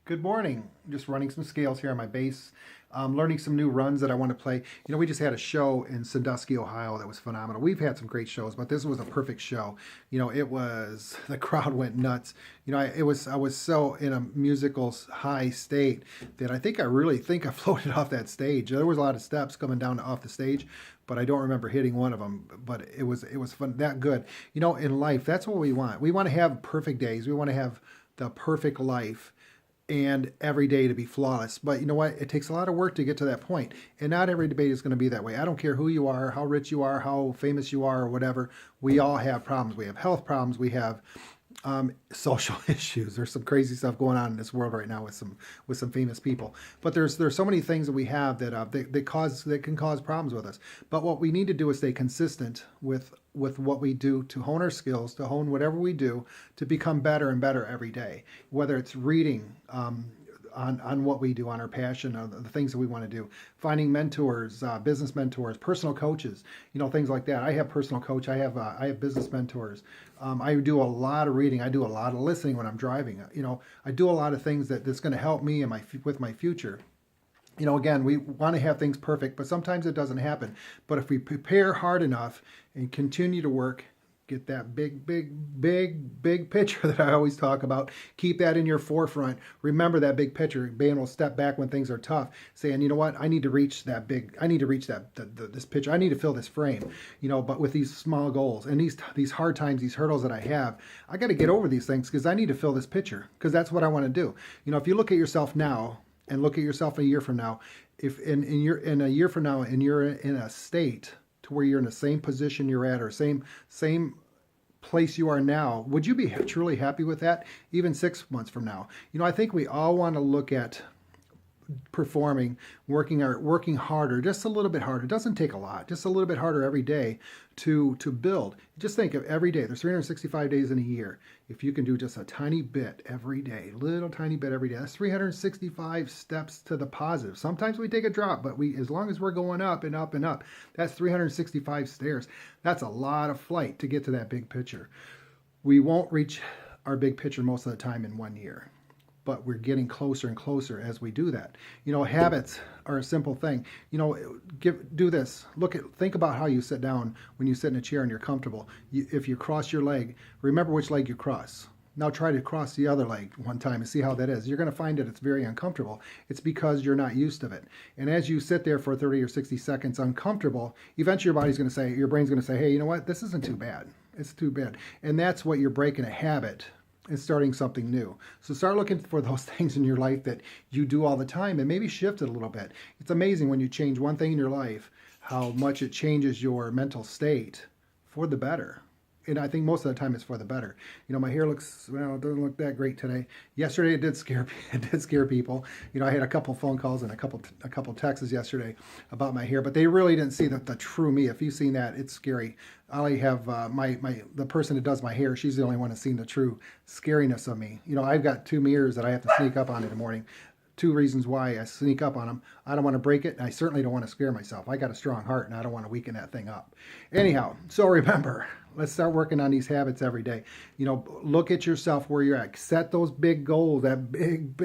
Good morning. Just running some scales here on my bass, learning some new runs that I want to play. We just had a show in Sandusky, Ohio that was phenomenal. We've had some great shows, but this was a perfect show. It was, the crowd went nuts. I was so in a musical high state that I really think I floated off that stage. There was a lot of steps coming down off the stage, but I don't remember hitting one of them. But it was fun, that good. In life, that's what we want. We want to have perfect days. We want to have the perfect life and every day to be flawless. But you know what? It takes a lot of work to get to that point. And not every debate is going to be that way. I don't care who you are, how rich you are, how famous you are, or whatever. We all have problems. We have health problems. We have social issues. There's some crazy stuff going on in this world right now with some famous people. But there's so many things that we have that can cause problems with us. But what we need to do is stay consistent with what we do to hone our skills, to hone whatever we do, to become better and better every day. Whether it's reading, on what we do, on our passion, on the things that we want to do, finding mentors, business mentors, personal coaches, things like that. I have personal coach. I have business mentors. I do a lot of reading. I do a lot of listening when I'm driving. I do a lot of things that's going to help me in with my future. Again, we want to have things perfect, but sometimes it doesn't happen. But if we prepare hard enough and continue to work, get that big picture that I always talk about. Keep that in your forefront. Remember that big picture. Being able to step back when things are tough, saying, you know what, I need to reach that big. I need to reach this picture. I need to fill this frame. But with these small goals and these hard times, these hurdles that I have, I got to get over these things because I need to fill this picture because that's what I want to do. If you look at yourself now and look at yourself a year from now, if in a year from now and you're in a state to where you're in the same position you're at or same place you are now, would you be truly happy with that even 6 months from now? I think we all want to look at performing, working harder, just a little bit harder. It doesn't take a lot, just a little bit harder every day to build. Just think of every day. There's 365 days in a year. If you can do just a tiny bit every day, little tiny bit every day, that's 365 steps to the positive. Sometimes we take a drop, but as long as we're going up and up and up, that's 365 stairs. That's a lot of flight to get to that big picture. We won't reach our big picture most of the time in 1 year, but we're getting closer and closer as we do that. Habits are a simple thing. Do this. Think about how you sit down when you sit in a chair and you're comfortable. If you cross your leg, remember which leg you cross. Now try to cross the other leg one time and see how that is. You're going to find that it's very uncomfortable. It's because you're not used to it. And as you sit there for 30 or 60 seconds uncomfortable, eventually your brain's going to say, hey, you know what? This isn't too bad. It's too bad. And that's what you're breaking a habit and starting something new. So start looking for those things in your life that you do all the time and maybe shift it a little bit. It's amazing when you change one thing in your life, how much it changes your mental state for the better. And I think most of the time it's for the better. My hair it doesn't look that great today. Yesterday it did scare people. I had a couple phone calls and a couple texts yesterday about my hair, but they really didn't see the true me. If you've seen that, it's scary. I only have the person that does my hair. She's the only one that's seen the true scariness of me. I've got 2 mirrors that I have to sneak up on in the morning. 2 reasons why I sneak up on them. I don't want to break it, and I certainly don't want to scare myself. I got a strong heart, and I don't want to weaken that thing up. Anyhow, so remember, let's start working on these habits every day. Look at yourself where you're at. Set those big goals, that big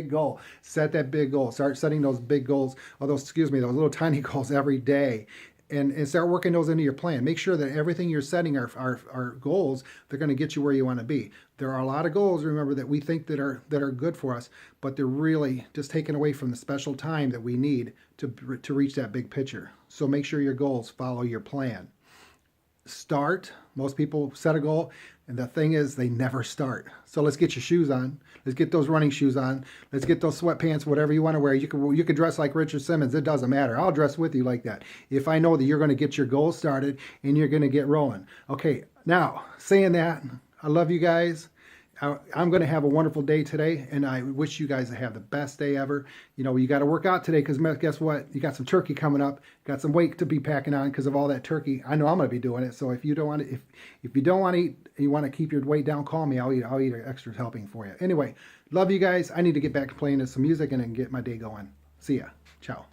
goal. Set that big goal. Start setting those big goals, those little tiny goals every day. And start working those into your plan. Make sure that everything you're setting are goals. They're going to get you where you want to be. There are a lot of goals, remember, that we think that are good for us, but they're really just taken away from the special time that we need to reach that big picture. So make sure your goals follow your plan. Most people set a goal, and the thing is they never start. So let's get your shoes on. Let's get those running shoes on. Let's get those sweatpants, whatever you want to wear. You can dress like Richard Simmons. It doesn't matter. I'll dress with you like that if I know that you're going to get your goals started and you're going to get rolling. Okay, now, saying that, I love you guys. I'm going to have a wonderful day today, and I wish you guys to have the best day ever. You got to work out today because guess what? You got some turkey coming up. Got some weight to be packing on because of all that turkey. I know I'm going to be doing it. So if you don't want to, if you don't want to eat, you want to keep your weight down, call me. I'll eat an extra helping for you. Anyway, love you guys. I need to get back to playing some music and then get my day going. See ya. Ciao.